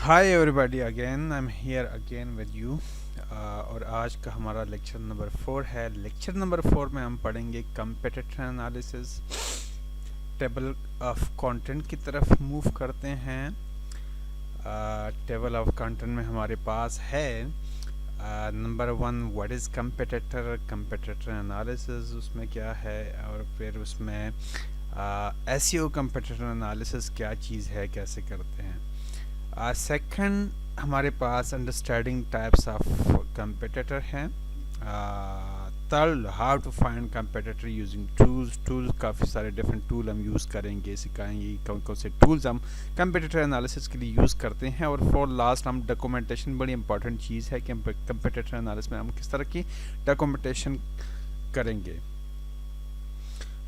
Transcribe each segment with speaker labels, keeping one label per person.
Speaker 1: Hi everybody again I am here again with you. और आज का हमारा लेक्चर नंबर 4 है। लेक्चर नंबर 4 में हम पढ़ेंगे competitor analysis. Table of content की तरफ मूव करते हैं। टेबल ऑफ कंटेंट में हमारे पास है number 1 what is competitor analysis, उसमें क्या है, और फिर उसमें एसईओ कंपेटिटर एनालिसिस क्या चीज़ है, कैसे करते हैं। सेकंड हमारे पास अंडरस्टैंडिंग टाइप्स ऑफ कंपेटिटर हैं। Third how to find competitor using tools काफ़ी सारे डिफरेंट टूल हम यूज़ करेंगे, सिखाएंगे कौन कौन से टूल्स हम कंपेटिटर एनालिसिस के लिए यूज़ करते हैं। और फॉर लास्ट हम डॉक्यूमेंटेशन, बड़ी इंपॉर्टेंट चीज़ है कि हम कंपेटिटर एनालिसिस में हम किस तरह की डॉक्यूमेंटेशन करेंगे।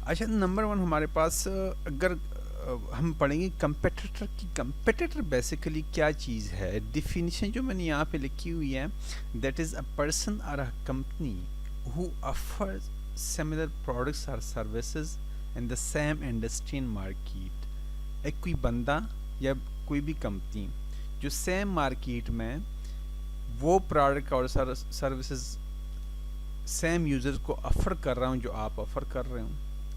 Speaker 1: अच्छा, नंबर 1 हमारे पास अगर हम पढ़ेंगे कंपेटिटर की। कंपेटिटर बेसिकली क्या चीज़ है, डिफिनीशन जो मैंने यहाँ पे लिखी हुई है, that is a person or a company who offers similar products or services in the same industry and market. एक कोई बंदा या कोई भी कंपनी जो सेम मार्केट में वो प्रोडक्ट और सर्विसेज सेम यूज़र्स को ऑफ़र कर रहा हूँ जो आप ऑफ़र कर रहे हो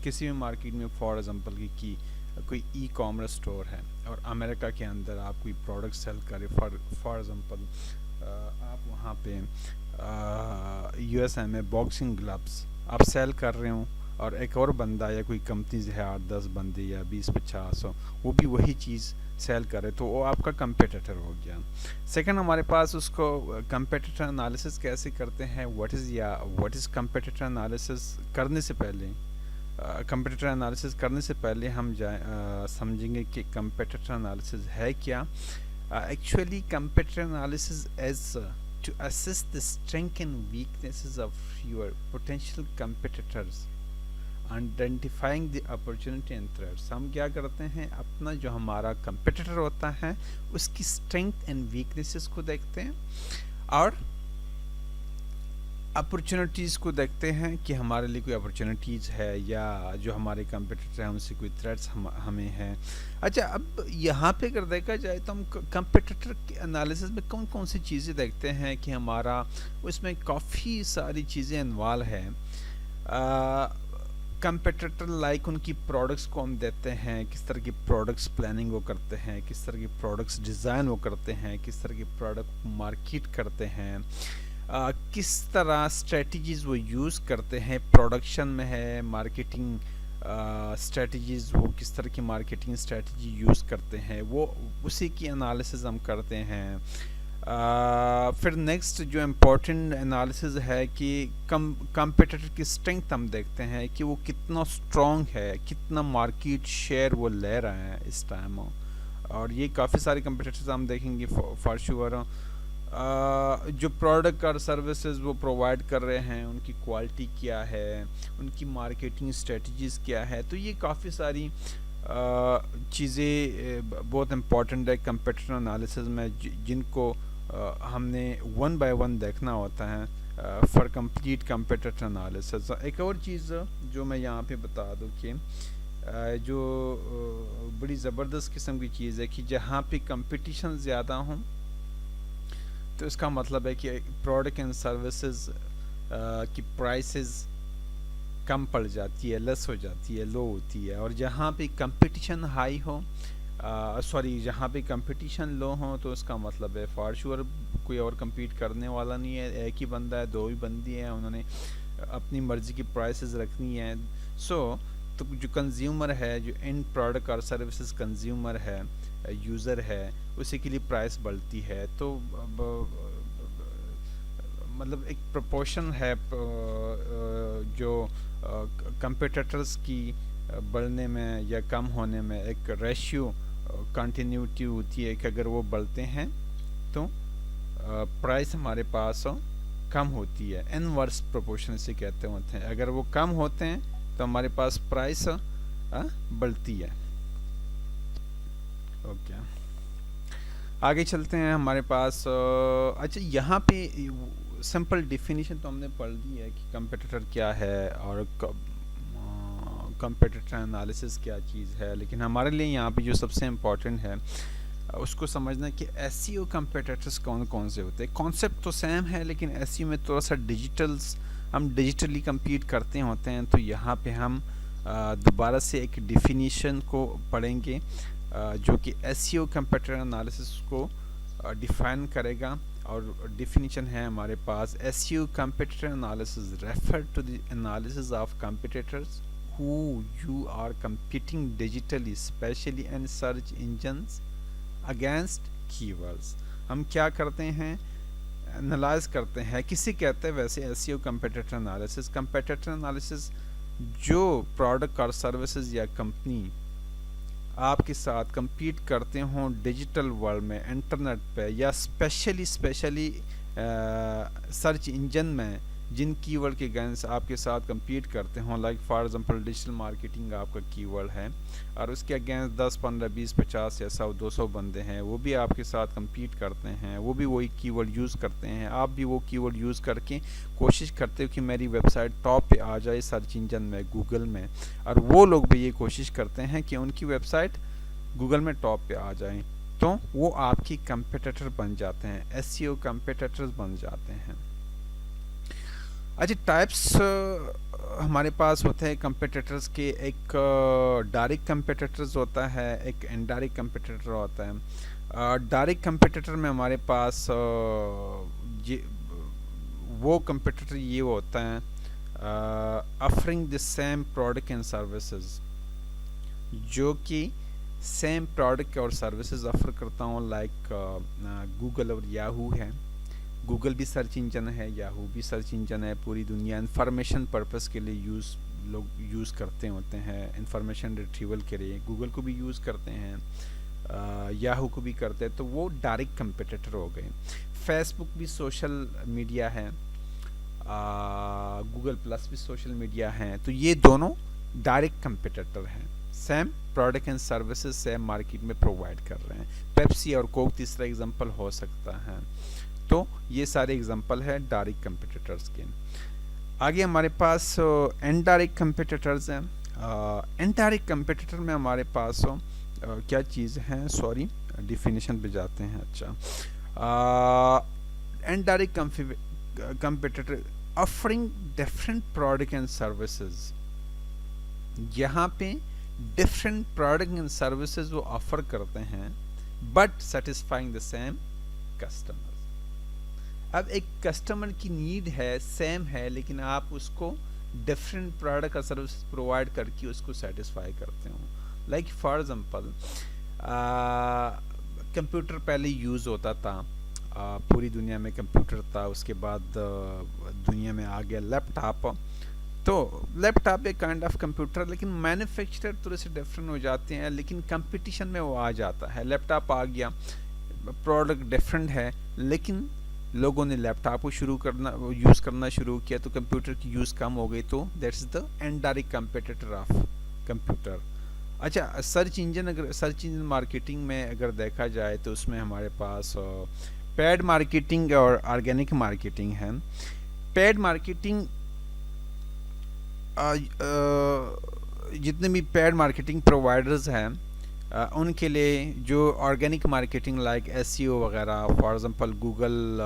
Speaker 1: किसी भी मार्केट में। फॉर एग्जांपल की कोई ई कॉमर्स स्टोर है और अमेरिका के अंदर आप कोई प्रोडक्ट सेल करें, फॉर एग्जांपल आप वहाँ पे यूएसए में बॉक्सिंग ग्लव्स आप सेल कर रहे हो, और एक और बंदा या कोई कंपनीज है 8-10 बंदे या 20-50 वो भी वही चीज़ सेल करे, तो वो आपका कंपेटिटर हो गया। सेकंड हमारे पास उसको कंपेटिटर एनालिसिस कैसे करते हैं, व्हाट इज़ कंपेटिटर एनालिसिस करने से पहले, कंपेटिटर एनालिसिस करने से पहले हम समझेंगे कि कंपेटिटर एनालिसिस है क्या। Actually competitor analysis is to assess the strength and weaknesses of your potential competitors, identifying the opportunity and threats. हम क्या करते हैं, अपना जो हमारा कंपेटिटर होता है उसकी स्ट्रेंथ एंड वीकनेसेस को देखते हैं और अपॉर्चुनिटीज़ को देखते हैं कि हमारे लिए कोई अपॉर्चुनिटीज़ है या जो हमारे कंपेटिटर हैं उनसे कोई थ्रेट्स हमें हैं। अच्छा, अब यहाँ पे अगर देखा जाए तो हम कंपेटिटर के एनालिसिस में कौन कौन सी चीज़ें देखते हैं कि हमारा उसमें काफ़ी सारी चीज़ें इन्वॉल्व है। कंपेटिटर लाइक उनकी प्रोडक्ट्स को हम देते हैं, किस तरह की प्रोडक्ट्स प्लानिंग वो करते हैं, किस तरह की प्रोडक्ट्स डिज़ाइन वो करते हैं, किस तरह की प्रोडक्ट मार्केट करते हैं, किस तरह स्ट्रेटजीज़ वो यूज़ करते हैं, प्रोडक्शन में है मार्केटिंग स्ट्रेटजीज़, वो किस तरह की मार्केटिंग स्ट्रेटजी यूज़ करते हैं, वो उसी की एनालिसिस हम करते हैं। फिर नेक्स्ट जो इम्पोर्टेंट एनालिसिस है कि कंपेटिटर की स्ट्रेंथ हम देखते हैं कि वो कितना स्ट्रॉन्ग है, कितना मार्केट शेयर वो ले रहे हैं इस टाइम। और ये काफ़ी सारे कंपेटिटर्स हम देखेंगे फॉर श्योर। जो प्रोडक्ट और सर्विसेज वो प्रोवाइड कर रहे हैं उनकी क्वालिटी क्या है, उनकी मार्केटिंग स्ट्रेटजीज़ क्या है, तो ये काफ़ी सारी चीज़ें बहुत इम्पॉर्टेंट है कंपेटिटर एनालिसिस में, जिनको हमने वन बाय वन देखना होता है फॉर कंप्लीट कंपेटिटर एनालिसिस। एक और चीज़ जो मैं यहाँ पे बता दूँ कि जो बड़ी ज़बरदस्त किस्म की चीज़ है कि जहाँ पे कंपटीशन ज़्यादा हो तो इसका मतलब है कि प्रोडक्ट एंड सर्विसेज की प्राइसेस कम पड़ जाती है, लेस हो जाती है, लो होती है। और जहाँ पे कंपटीशन हाई हो, जहाँ पे कंपटीशन लो हो तो उसका मतलब है फॉर श्योर कोई और compete करने वाला नहीं है, एक ही बंदा है, दो ही बंदी हैं, उन्होंने अपनी मर्ज़ी की प्राइसेस रखनी है। तो जो कंज्यूमर है, जो एंड प्रोडक्ट और सर्विसेज कंज्यूमर है, यूज़र है, उसी के लिए प्राइस बढ़ती है। तो मतलब एक प्रोपोर्शन है जो कंपेटिटर्स की बढ़ने में या कम होने में, एक रेशियो कंटिन्यूटी होती है कि अगर वो बढ़ते हैं तो प्राइस हमारे पास कम होती है। इनवर्स प्रोपोर्शन से कहते होते हैं, अगर वो कम होते हैं तो हमारे पास प्राइस बढ़ती है। ओके, आगे चलते हैं हमारे पास। अच्छा, यहाँ पे सिंपल डिफिनीशन तो हमने पढ़ ली है कि कंपेटिटर क्या है और कंपेटिटर एनालिसिस क्या चीज़ है, लेकिन हमारे लिए यहाँ पे जो सबसे इम्पोर्टेंट है उसको समझना कि एसईओ कंपेटिटर्स कौन कौन से होते हैं। कॉन्सेप्ट तो सेम है, लेकिन एसईओ में थोड़ा सा हम डिजिटली compete करते होते हैं। तो यहाँ पे हम दोबारा से एक डिफिनीशन को पढ़ेंगे जो कि एसईओ कंपेटिटर एनालिसिस को डिफाइन करेगा। और डिफिनीशन है हमारे पास, SEO competitor analysis refer to the analysis of competitors who you are competing digitally, especially in search engines against keywords। हम क्या करते हैं, एनालाइज करते हैं, किसे कहते हैं वैसे SEO competitor analysis. Competitor analysis जो प्रोडक्ट और सर्विसेज या कंपनी आपके साथ compete करते हों डिजिटल वर्ल्ड में, इंटरनेट पे, या स्पेशली सर्च इंजन में जिन कीवर्ड के अगेंस्ट आपके साथ compete करते हों। Like for example digital marketing आपका कीवर्ड है और उसके अगेंस्ट 10, 15, 20, 50 या 100, 200 बंदे हैं, वो भी आपके साथ compete करते हैं, वो भी वही कीवर्ड यूज़ करते हैं। आप भी वो कीवर्ड यूज़ करके कोशिश करते हो कि मेरी वेबसाइट टॉप पे आ जाए सर्च इंजन में, गूगल में, और वो लोग भी ये कोशिश करते हैं कि उनकी वेबसाइट गूगल में टॉप पे आ जाए। तो वो आपकी कंपेटिटर बन जाते हैं, एसईओ कंपेटिटर्स बन जाते हैं। अच्छा, टाइप्स हमारे पास होते हैं कंपेटिटर्स के। एक डायरेक्ट कंपेटिटर्स होता है, एक इनडायरेक्ट कंपेटिटर होता है। डायरेक्ट कंपेटिटर में हमारे पास वो कंपेटिटर ये होता है offering the same product and services, जो कि सेम प्रोडक्ट और सर्विसेज ऑफर करता हूँ। लाइक गूगल और याहू है। गूगल भी सर्च इंजन है, याहू भी सर्च इंजन है। पूरी दुनिया इंफॉर्मेशन पर्पस के लिए लोग यूज़ करते होते हैं, इंफॉर्मेशन रिट्रीवल के लिए। गूगल को भी यूज़ करते हैं, याहू को भी करते हैं। तो वो डायरेक्ट कंपेटिटर हो गए। फेसबुक भी सोशल मीडिया है, गूगल प्लस भी सोशल मीडिया है। तो ये दोनों डायरेक्ट कंपेटिटर हैं, same product and services same market में प्रोवाइड कर रहे हैं। पेप्सी और कोक तीसरा एग्जांपल हो सकता है। तो ये सारे एग्जांपल है डायरेक्ट कंपेटिटर्स के। आगे हमारे पास इनडायरेक्ट कंपेटिटर्स हैं। इनडायरेक्ट कंपेटिटर में हमारे पास क्या चीज़ है, सॉरी डिफिनेशन पे जाते हैं। अच्छा, indirect competitor offering different product and services. यहाँ पे डिफरेंट प्रोडक्ट एंड सर्विसेज वो ऑफर करते हैं, but satisfying the same customer. अब एक कस्टमर की नीड है, सेम है, लेकिन आप उसको डिफरेंट प्रोडक्ट और सर्विस प्रोवाइड करके उसको सेटिस्फाई करते हो। लाइक फॉर एग्जांपल कंप्यूटर पहले यूज़ होता था, पूरी दुनिया में कंप्यूटर था। उसके बाद दुनिया में आ गया लैपटॉप। तो लैपटॉप एक काइंड ऑफ कंप्यूटर, लेकिन मैन्युफैक्चरर थोड़े से डिफरेंट हो जाते हैं, लेकिन कंपटीशन में वो आ जाता है। लैपटॉप आ गया, प्रोडक्ट डिफरेंट है, लेकिन लोगों ने लैपटॉप को यूज़ करना शुरू किया, तो कंप्यूटर की यूज़ कम हो गई। तो that's the indirect competitor of computer. अच्छा, सर्च इंजन मार्केटिंग में अगर देखा जाए तो उसमें हमारे पास पेड मार्केटिंग और ऑर्गेनिक मार्केटिंग है। पेड मार्केटिंग जितने भी पेड मार्केटिंग प्रोवाइडर्स हैं उनके लिए जो ऑर्गेनिक मार्केटिंग लाइक एसईओ वगैरह, for example Google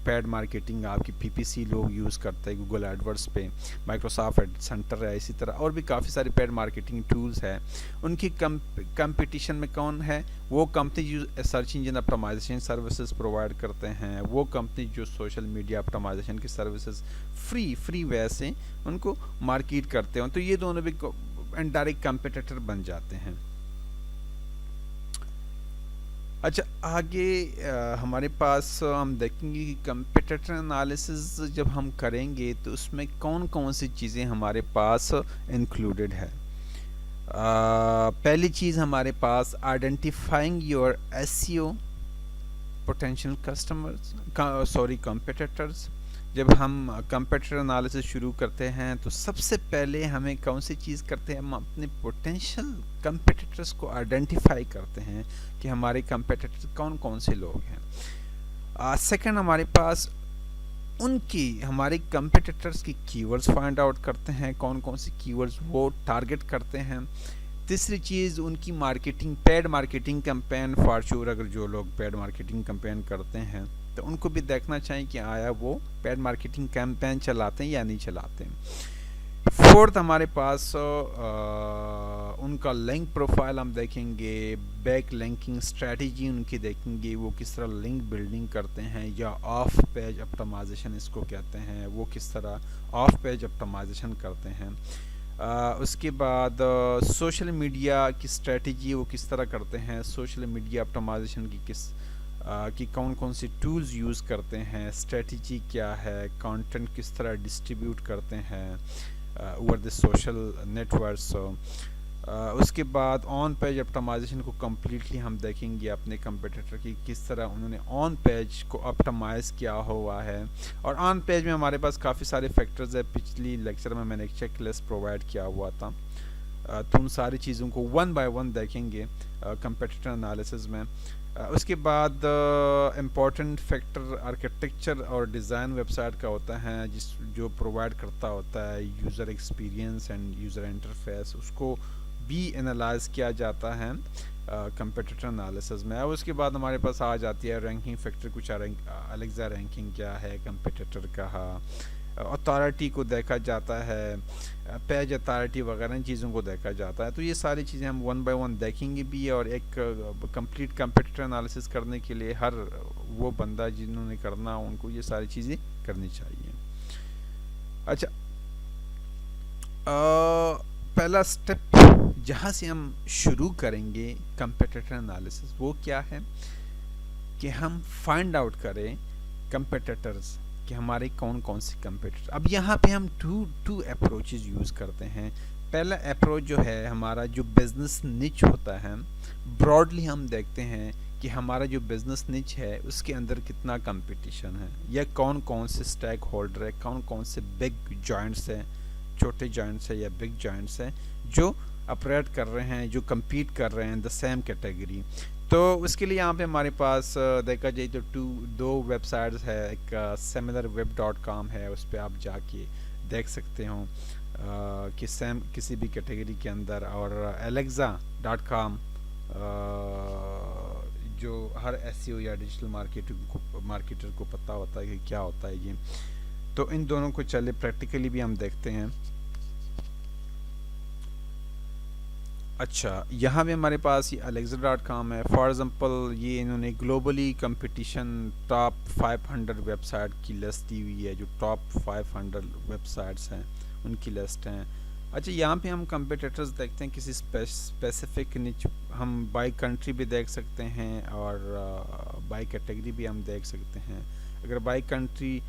Speaker 1: paid marketing आपकी पीपीसी लोग यूज़ करते हैं गूगल एडवर्ड्स पे, माइक्रोसॉफ्ट एड सेंटर है, इसी तरह और भी काफ़ी सारे पेड मार्केटिंग टूल्स हैं। उनकी कंपटीशन में कौन है? वो कंपनी जो search engine optimisation services provide करते हैं, वो कंपनी जो सोशल मीडिया ऑप्टिमाइजेशन की सर्विसेज फ्री वे से उनको मार्केट करते हैं। तो ये दोनों भी इनडायरेक्ट कंपटीटर बन जाते हैं। अच्छा, आगे हमारे पास हम देखेंगे कि कंपेटिटर एनालिसिस जब हम करेंगे तो उसमें कौन कौन सी चीज़ें हमारे पास इंक्लूडेड है। पहली चीज़ हमारे पास identifying your SEO potential customers, competitors. जब हम कंपेटिटर एनालिसिस शुरू करते हैं तो सबसे पहले हमें कौन सी चीज़ करते हैं, हम अपने पोटेंशियल कंपेटिटर्स को आइडेंटिफाई करते हैं कि हमारे कंपेटिटर कौन कौन से लोग हैं। सेकंड, हमारे पास हमारे कंपेटिटर्स की कीवर्ड्स फाइंड आउट करते हैं, कौन कौन से कीवर्ड्स वो टारगेट करते हैं। तीसरी चीज़ उनकी marketing, paid marketing campaign for sure. अगर जो लोग पेड मार्केटिंग कैंपेन करते हैं तो उनको भी देखना चाहिए कि आया वो पेड मार्केटिंग कैंपेन चलाते हैं या नहीं चलाते हैं। फोर्थ हमारे पास उनका लिंक प्रोफाइल हम देखेंगे, बैक लिंकिंग स्ट्रेटजी उनकी देखेंगे, वो किस तरह लिंक बिल्डिंग करते हैं या ऑफ पेज ऑप्टिमाइजेशन इसको कहते हैं, वो किस तरह ऑफ पेज ऑप्टिमाइजेशन करते हैं। उसके बाद सोशल मीडिया की स्ट्रेटजी वो किस तरह करते हैं, सोशल मीडिया ऑप्टिमाइजेशन की कि कौन कौन सी टूल्स यूज़ करते हैं, स्ट्रेटजी क्या है, कंटेंट किस तरह डिस्ट्रीब्यूट करते हैं ओवर द सोशल नेटवर्क्स। उसके बाद ऑन पेज ऑप्टिमाइजेशन को कम्प्लीटली हम देखेंगे अपने कंपटीटर की किस तरह उन्होंने ऑन पेज को ऑप्टिमाइज़ किया हुआ है। और ऑन पेज में हमारे पास काफ़ी सारे फैक्टर्स है, पिछली लेक्चर में मैंने एक चेकलिस्ट प्रोवाइड किया हुआ था, तो उन सारी चीज़ों को वन बाय वन देखेंगे कंपटीटर एनालिसिस में। उसके बाद इम्पॉर्टेंट फैक्टर आर्किटेक्चर और डिज़ाइन वेबसाइट का होता है, जो प्रोवाइड करता होता है user experience end user interface, उसको भी एनालाइज किया जाता है कंपटीटर एनालिसिस में। और उसके बाद हमारे पास आ जाती है रैंकिंग फैक्टर, कुछ एलेक्सा रैंकिंग क्या है कंपटीटर का, अथॉरिटी को देखा जाता है, पेज अथॉरिटी वगैरह चीज़ों को देखा जाता है। तो ये सारी चीज़ें हम वन बाय वन देखेंगे भी, और एक कंप्लीट कंपटीटर एनालिसिस करने के लिए हर वो बंदा जिन्होंने करना उनको ये सारी चीज़ें करनी चाहिए। अच्छा, पहला स्टेप जहाँ से हम शुरू करेंगे कंपटीटर एनालिसिस वो क्या है कि हम फाइंड आउट करें कंपटीटर्स कि हमारे कौन कौन से कंपटीटर। अब यहाँ पे हम टू अप्रोचेज यूज़ करते हैं। पहला अप्रोच जो है हमारा जो बिज़नेस निच होता है, ब्रॉडली हम देखते हैं कि हमारा जो बिज़नेस निच है उसके अंदर कितना कंपटीशन है, या कौन कौन से स्टेक होल्डर है, कौन कौन से बिग जॉइंट्स हैं, छोटे जॉइंट्स है या बिग जॉइंट्स हैं जो ऑपरेट कर रहे हैं, जो compete कर रहे हैं द सेम कैटेगरी। तो उसके लिए यहाँ पे हमारे पास देखा जाए तो दो वेबसाइट्स है, एक similarweb.com है, उस पर आप जाके देख सकते हो कि सेम किसी भी कैटेगरी के अंदर, और alexa.com जो हर SEO या डिजिटल मार्केटर को पता होता है कि क्या होता है ये। तो इन दोनों को चले प्रैक्टिकली भी हम देखते हैं। अच्छा, यहाँ पे हमारे पास ये alexa.com है। फॉर एग्जांपल ये इन्होंने ग्लोबली कंपटीशन टॉप 500 वेबसाइट की लिस्ट दी हुई है, जो टॉप 500 वेबसाइट्स हैं उनकी लिस्ट हैं। अच्छा, यहाँ पे हम कंपटीटर्स देखते हैं किसी स्पेसिफिक निच, हम बाय कंट्री भी देख सकते हैं और बाय कैटेगरी भी हम देख सकते हैं। अगर बाय कंट्री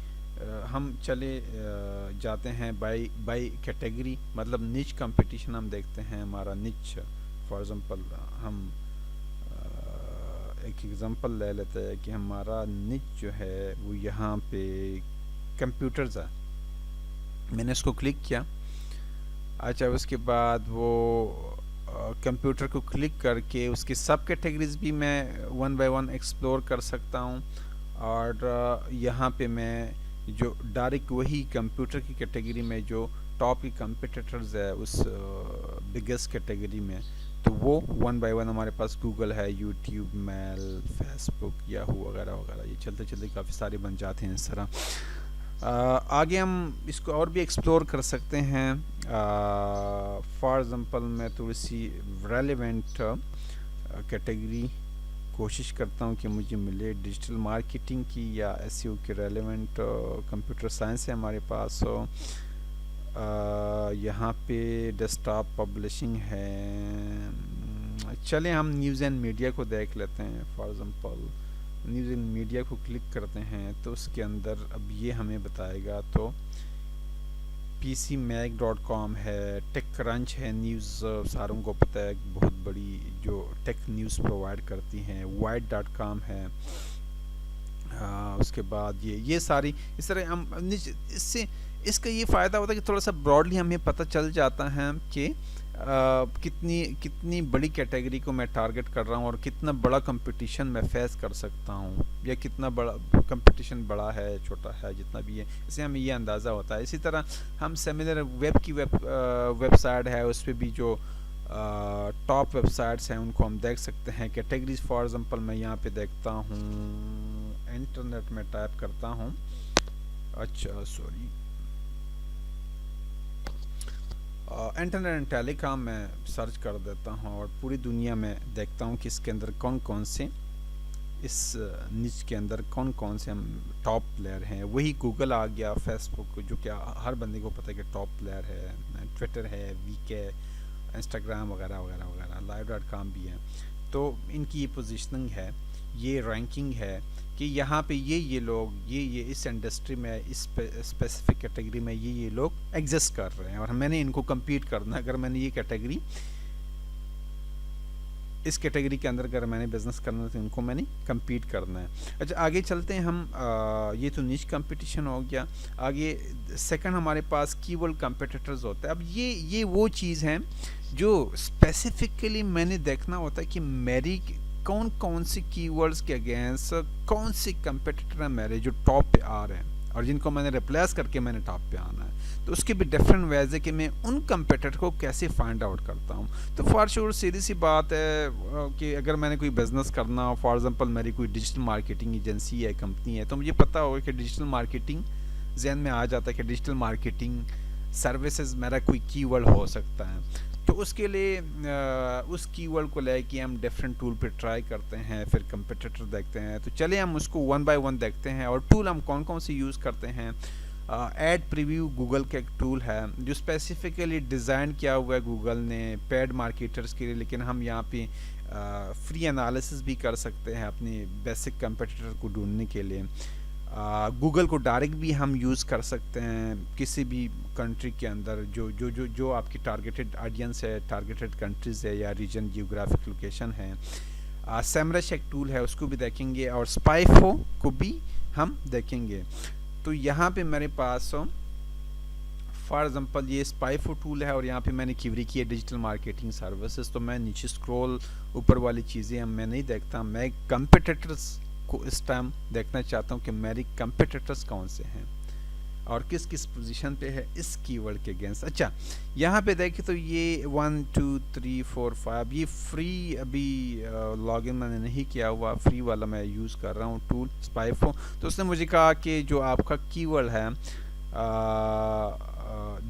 Speaker 1: हम चले जाते हैं बाय कैटेगरी, मतलब निच कंपटीशन हम देखते हैं हमारा निच। फॉर एग्जांपल हम एक एग्जांपल ले लेते हैं कि हमारा निच जो है वो यहाँ पे कंप्यूटर्स है। मैंने इसको क्लिक किया। अच्छा, उसके बाद वो कंप्यूटर को क्लिक करके उसकी सब कैटेगरीज भी मैं वन बाय वन एक्सप्लोर कर सकता हूँ, और यहाँ पे मैं जो डायरेक्ट वही कंप्यूटर की कैटेगरी में जो टॉप की कंपटीटर्स है उस बिगेस्ट कैटेगरी में, तो वो वन बाय वन हमारे पास गूगल है, यूट्यूब, मेल, फेसबुक, याहू वगैरह वगैरह, ये चलते चलते काफ़ी सारे बन जाते हैं इस तरह। आगे हम इसको और भी एक्सप्लोर कर सकते हैं। फॉर एग्जांपल मैं थोड़ी सी रेलेवेंट कैटेगरी कोशिश करता हूँ कि मुझे मिले, डिजिटल मार्केटिंग की या SEO के रेलेवेंट। कंप्यूटर साइंस है हमारे पास, यहाँ पे डेस्कटॉप पब्लिशिंग है। चलें हम न्यूज़ एंड मीडिया को देख लेते हैं। For example news and media को क्लिक करते हैं तो उसके अंदर अब ये हमें बताएगा, तो PCMag.com है, टेकक्रंच है, न्यूज़ सारों को पता है बहुत बड़ी जो टेक न्यूज़ प्रोवाइड करती हैं, Wired.com है। उसके बाद ये सारी इस तरह हम इससे इसका ये फ़ायदा होता है कि थोड़ा सा ब्रॉडली हमें पता चल जाता है कि कितनी बड़ी कैटेगरी को मैं टारगेट कर रहा हूँ और कितना बड़ा कंपटीशन मैं फेस कर सकता हूँ, या कितना बड़ा कंपटीशन बड़ा है, छोटा है, जितना भी है, इससे हमें ये अंदाज़ा होता है। इसी तरह हम सिमिलर वेब की वेबसाइट है, उस पर भी जो टॉप वेबसाइट्स हैं उनको हम देख सकते हैं। कैटेगरीज फॉर एग्जांपल मैं यहाँ पे देखता हूँ, इंटरनेट में टाइप करता हूँ, अच्छा सॉरी, इंटरनेट एंड टेलीकॉम में सर्च कर देता हूँ और पूरी दुनिया में देखता हूँ कि इसके अंदर कौन कौन से, इस निच के अंदर कौन कौन से हम टॉप प्लेयर हैं। वही गूगल आ गया, फेसबुक जो कि हर बंदे को पता है कि टॉप प्लेयर है, ट्विटर है, वीके, इंस्टाग्राम वगैरह वगैरह वगैरह, live.com भी है। तो इनकी ये पोजीशनिंग है, ये रैंकिंग है कि यहाँ पे ये लोग ये इस इंडस्ट्री में, इस स्पेसिफिक कैटेगरी में ये लोग एग्जिस्ट कर रहे हैं और मैंने इनको compete करना है। अगर मैंने ये कैटेगरी, इस कैटेगरी के अंदर अगर मैंने बिजनेस करना है तो इनको मैंने compete करना है। अच्छा आगे चलते हैं हम, ये तो निश कंपटीशन हो गया। आगे सेकंड हमारे पास कीवर्ड कंपिटिटर्स होता है। अब ये वो चीज़ है जो स्पेसिफिकली मैंने देखना होता है कि मेरी कौन कौन सी कीवर्ड्स के अगेंस्ट कौन से कंपिटिटर हैं मेरे जो टॉप पे आ रहे हैं और जिनको मैंने रिप्लेस करके मैंने टॉप पे आना है। तो उसके भी डिफरेंट वेज है कि मैं उन कंपिटिटर को कैसे फाइंड आउट करता हूँ। तो फॉर श्योर सीधी सी बात है कि अगर मैंने कोई बिजनेस करना हो, फॉर एग्जांपल मेरी कोई डिजिटल मार्केटिंग एजेंसी है, कंपनी है, तो मुझे पता होगा कि डिजिटल मार्केटिंग जहन में आ जाता है कि डिजिटल मार्केटिंग सर्विसेज मेरा कोई कीवर्ड हो सकता है। तो उसके लिए उस कीवर्ड को लेके हम डिफरेंट टूल पे ट्राई करते हैं, फिर कंपिटिटर देखते हैं। तो चलिए हम उसको वन बाय वन देखते हैं। और टूल हम कौन कौन से यूज़ करते हैं। एड प्रीव्यू गूगल का एक टूल है जो स्पेसिफिकली डिज़ाइन किया हुआ है गूगल ने पेड मार्केटर्स के लिए, लेकिन हम यहाँ पे फ्री एनालिसिस भी कर सकते हैं अपने बेसिक कंपिटिटर को ढूंढने के लिए। गूगल को डायरेक्ट भी हम यूज़ कर सकते हैं किसी भी कंट्री के अंदर जो आपकी टारगेटेड ऑडियंस है, टारगेटेड कंट्रीज़ है या रीजन जियोग्राफिक लोकेशन है। सेमरश एक टूल है, उसको भी देखेंगे और स्पाइफो को भी हम देखेंगे। तो यहाँ पे मेरे पास फॉर एग्जांपल ये स्पाइफो टूल है और यहाँ पे मैंने कीवरी की है डिजिटल मार्केटिंग सर्विसेज। तो मैं नीचे स्क्रॉल ऊपर वाली चीज़ें मैं नहीं देखता, मैं कंपिटिटर्स को इस टाइम देखना चाहता हूँ कि मेरी कंपिटिटर्स कौन से हैं और किस किस पोजीशन पे है इस कीवर्ड के अगेंस्ट। अच्छा यहाँ पे देखें तो ये 1 2 3 4 5 ये फ्री अभी लॉगिन मैंने नहीं किया हुआ, फ्री वाला मैं यूज़ कर रहा हूँ टूल स्पाइफो। तो उसने मुझे कहा कि जो आपका कीवर्ड है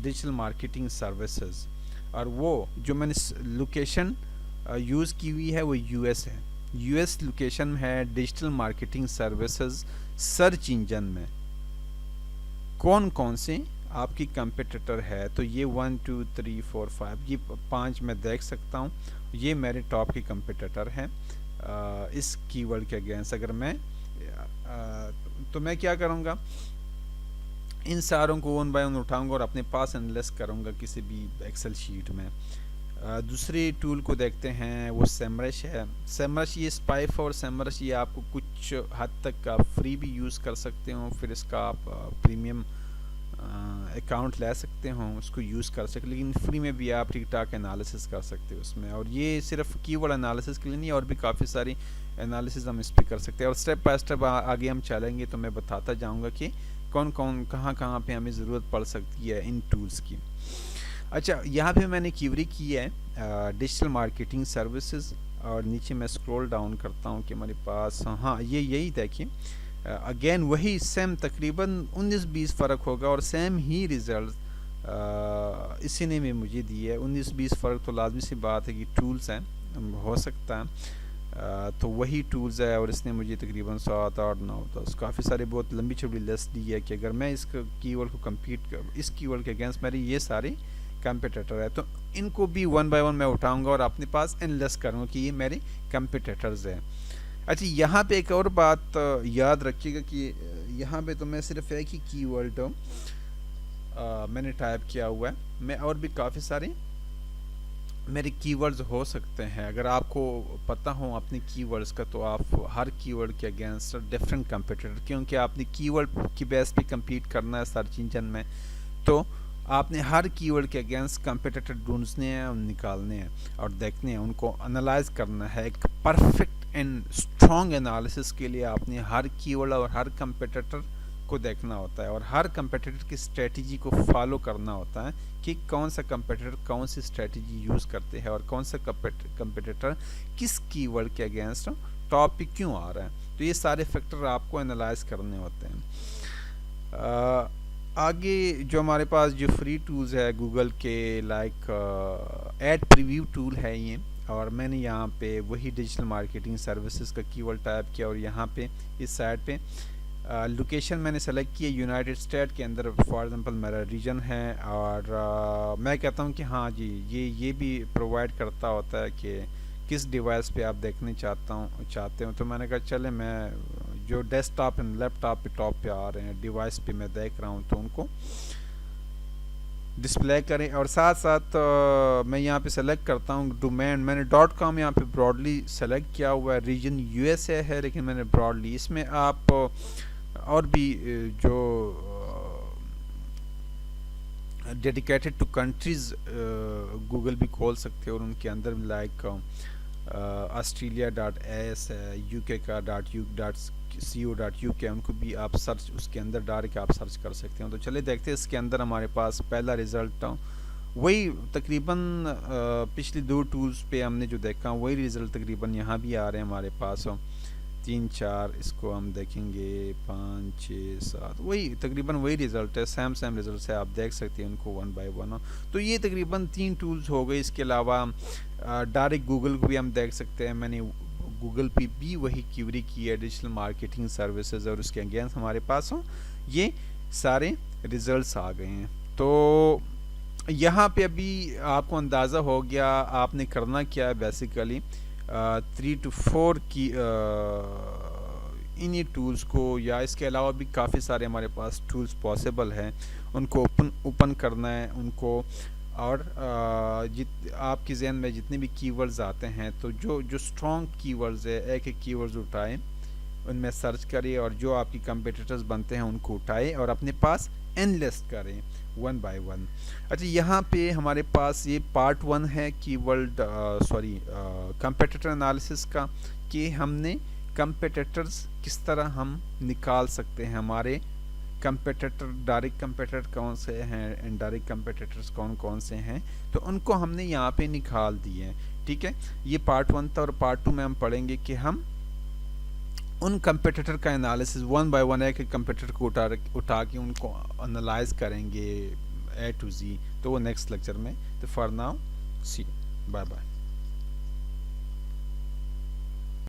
Speaker 1: डिजिटल मार्केटिंग सर्विसेज, और वो जो मैंने लोकेशन यूज़ की हुई है वो यूएस है। यूएस लोकेशन है digital marketing services search engine में कौन कौन से आपकी कंपिटिटर है। तो ये 1 2 3 4 5 ये 5 मैं देख सकता हूँ, ये मेरे टॉप के कंपिटिटर हैं इस कीवर्ड के अगेंस्ट। अगर मैं तो मैं क्या करूँगा, इन सारों को वन बाय वन उठाऊंगा और अपने पास एनालाइज करूँगा किसी भी एक्सेल शीट में। दूसरे टूल को देखते हैं, वो सेमरश है। सेमरश ये स्पाइफ और सेमरश ये आपको कुछ हद तक आप फ्री भी यूज़ कर सकते हो, फिर इसका आप प्रीमियम अकाउंट ले सकते हो, उसको यूज़ कर सकते, लेकिन फ्री में भी आप ठीक ठाक एनालिसिस कर सकते हो उसमें। और ये सिर्फ कीवर्ड एनालिसिस के लिए नहीं, और भी काफ़ी सारी एनालिसिस हम इस पर कर सकते हैं। और स्टेप बाय स्टेप आगे हम चलेंगे तो मैं बताता जाऊँगा कि कौन कौन कहाँ कहाँ पे हमें ज़रूरत पड़ सकती है इन टूल्स की। अच्छा यहाँ पे मैंने कीवरी की है डिजिटल मार्केटिंग सर्विसेज, और नीचे मैं स्क्रॉल डाउन करता हूँ कि हमारे पास हाँ ये यही देखिए अगेन वही सेम तकरीबन 19-20 फ़र्क होगा और सेम ही रिज़ल्ट इसी ने भी मुझे दिए है। 19-20 फ़र्क तो लाजमी सी बात है कि टूल्स हैं, हो सकता है तो वही टूल्स है, और इसने मुझे तकरीबन 7 8 9 10 काफ़ी सारे बहुत लंबी चौड़ी लिस्ट दी है कि अगर मैं इस कीवर्ड को कम्पीट कर, इस कीवर्ड के अगेंस्ट मेरी ये सारे कंपिटिटर है, तो इनको भी वन बाय वन मैं उठाऊंगा और अपने पास एनालाइज करूँगा कि ये मेरे कंपिटिटर्स हैं। अच्छा यहाँ पे एक और बात याद रखिएगा कि यहाँ पे तो मैं सिर्फ एक ही कीवर्ड मैंने टाइप किया हुआ है, मैं और भी काफ़ी सारे मेरे कीवर्ड्स हो सकते हैं। अगर आपको पता हो अपने कीवर्ड्स का तो आप हर कीवर्ड के अगेंस्ट डिफरेंट कंपिटिटर, क्योंकि आपने कीवर्ड की बेस पे compete करना है सर्च इंजन में, तो आपने हर कीवर्ड के अगेंस्ट कंपिटिटर ढूंढने हैं और निकालने हैं और देखने हैं, उनको एनालाइज करना है। एक परफेक्ट एंड स्ट्रॉन्ग एनालिसिस के लिए आपने हर कीवर्ड और हर कंपिटिटर को देखना होता है और हर कंपेटिटर की स्ट्रेटजी को फॉलो करना होता है कि कौन सा कंपेटिटर कौन सी स्ट्रेटजी यूज़ करते हैं और कौन सा कंपेटिटर किस कीवर्ड के अगेंस्ट टॉप पे क्यों आ रहा है। तो ये सारे फैक्टर आपको एनालाइज करने होते हैं। आगे जो हमारे पास जो फ्री टूल्स है गूगल के, लाइक एड प्रीव्यू टूल है ये, और मैंने यहाँ पे वही डिजिटल मार्केटिंग सर्विसेज का कीवर्ड टाइप किया और यहाँ पे इस साइड पे लोकेशन मैंने सेलेक्ट किया यूनाइटेड स्टेट के अंदर, फॉर एग्जांपल मेरा रीजन है। और मैं कहता हूँ कि हाँ जी ये भी प्रोवाइड करता होता है कि किस डिवाइस पे आप देखने चाहते हो। तो मैंने कहा चले मैं जो डेस्कटॉप एंड लैपटॉप पे टॉप पे आ रहे हैं डिवाइस पे मैं देख रहा हूँ तो उनको डिस्प्ले करें। और साथ साथ मैं यहाँ पे सेलेक्ट करता हूँ डोमेन, मैंने .com यहाँ पे ब्रॉडली सेलेक्ट किया हुआ है। रीजन USA है लेकिन मैंने ब्रॉडली, इसमें आप और भी जो डेडिकेटेड टू कंट्रीज़ गूगल भी खोल सकते हो और उनके अंदर लाइक Australia.as है, UK का .co.uk, उनको भी आप सर्च उसके अंदर डाल के आप सर्च कर सकते हो। तो चले देखते हैं इसके अंदर हमारे पास पहला रिज़ल्ट वही तकरीबन पिछली 2 टूल्स पे हमने जो देखा वही रिज़ल्ट तकरीबन यहाँ भी आ रहे हैं हमारे पास 3 4, इसको हम देखेंगे 5 6 7, वही तकरीबन वही रिज़ल्ट है, सेम रिज़ल्ट है, आप देख सकते हैं उनको 1 बाय 1। तो ये तकरीबन 3 टूल्स हो गए। इसके अलावा डायरेक्ट गूगल को भी हम देख सकते हैं। मैंने गूगल पे भी वही क्यूरी की है डिजिटल मार्केटिंग सर्विसेज और उसके अगेंस्ट हमारे पास ये सारे रिज़ल्ट्स आ गए हैं। तो यहाँ पे अभी आपको अंदाज़ा हो गया आपने करना क्या है। बेसिकली 3 to 4 की इन्हीं टूल्स को, या इसके अलावा भी काफ़ी सारे हमारे पास टूल्स पॉसिबल हैं, उनको ओपन करना है उनको। और आपके जहन में जितने भी कीवर्ड्स आते हैं तो जो स्ट्रॉन्ग कीवर्ड्स है एक कीवर्ड्स उठाएं, उनमें सर्च करिए और जो आपकी कंपटीटर्स बनते हैं उनको उठाएं और अपने पास एनलिस्ट करें 1 by 1। अच्छा, यहाँ पे हमारे पास ये पार्ट 1 है कीवर्ड कंपेटिटर एनालिसिस का, कि हमने कंपेटिटर्स किस तरह हम निकाल सकते हैं, हमारे कंपेटिटर डायरेक्ट कंपेटिटर कौन से हैं, इनडायरेक्ट कंपेटिटर्स कौन कौन से हैं, तो उनको हमने यहाँ पे निकाल दिए हैं। ठीक है, ये पार्ट 1 था। और पार्ट 2 में हम पढ़ेंगे कि हम उन कंपेटिटर का एनालिसिस 1 by 1 एक कंपेटिटर को उठा के उनको एनालाइज करेंगे A to Z। तो वो नेक्स्ट लेक्चर में। तो for now see bye bye.